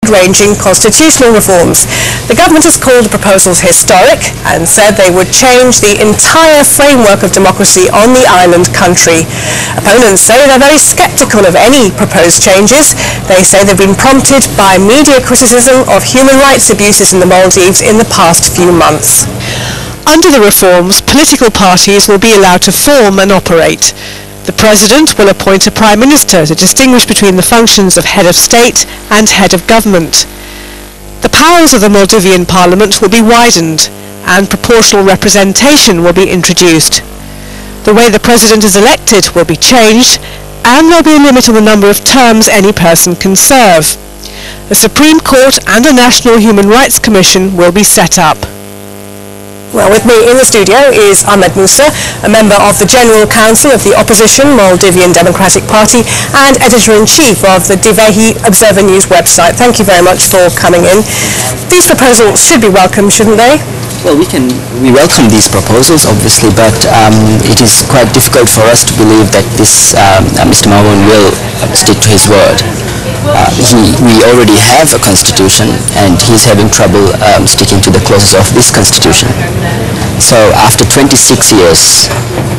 wide-ranging constitutional reforms. The government has called the proposals historic and said they would change the entire framework of democracy on the island country. Opponents say they're very sceptical of any proposed changes. They say they've been prompted by media criticism of human rights abuses in the Maldives in the past few months. Under the reforms, political parties will be allowed to form and operate. The President will appoint a Prime Minister to distinguish between the functions of head of state and head of government. The powers of the Maldivian Parliament will be widened and proportional representation will be introduced. The way the President is elected will be changed and there'll be a limit on the number of terms any person can serve. A Supreme Court and a National Human Rights Commission will be set up. Well, with me in the studio is Ahmed Moosa, a member of the General Council of the opposition Maldivian Democratic Party and editor-in-chief of the Divehi Observer News website. Thank you very much for coming in. These proposals should be welcome, shouldn't they? Well, we welcome these proposals, obviously, but it is quite difficult for us to believe that this Mr. Mamoun will stick to his word. We already have a constitution and he's having trouble sticking to the clauses of this constitution. So after 26 years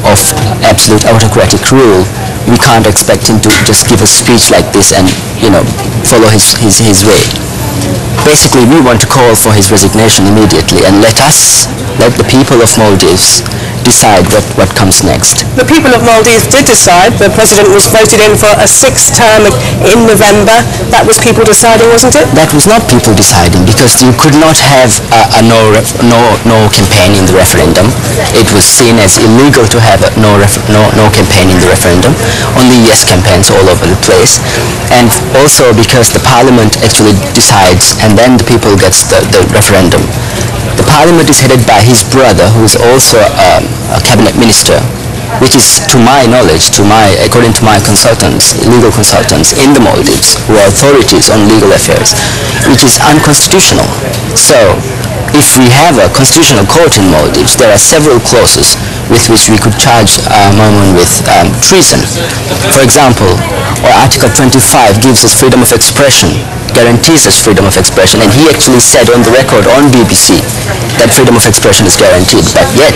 of absolute autocratic rule, we can't expect him to just give a speech like this and, follow his way. Basically, we want to call for his resignation immediately and let the people of Maldives decide what comes next. The people of Maldives did decide. The President was voted in for a 6th term in November. That was people deciding, wasn't it? That was not people deciding, because you could not have a no campaign in the referendum. It was seen as illegal to have a no campaign in the referendum. Only yes campaigns all over the place. And also because the Parliament actually decides and then the people gets the referendum. The Parliament is headed by his brother, who is also a cabinet minister, which is, to my knowledge, according to my legal consultants in the Maldives, who are authorities on legal affairs, which is unconstitutional. So, if we have a constitutional court in Maldives, there are several clauses with which we could charge Mamoun with treason. For example, Article 25 gives us freedom of expression, guarantees us freedom of expression, and he actually said on the record on BBC that freedom of expression is guaranteed. But yet,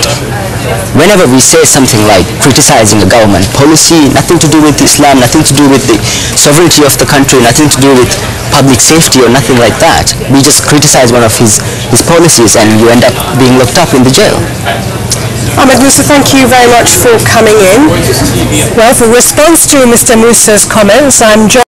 whenever we say something like criticizing a government policy, nothing to do with Islam, nothing to do with the sovereignty of the country, nothing to do with public safety or nothing like that, we just criticize one of his policies and you end up being locked up in the jail. Ahmed Moosa, thank you very much for coming in. Well, for response to Mr. Moosa's comments, I'm joined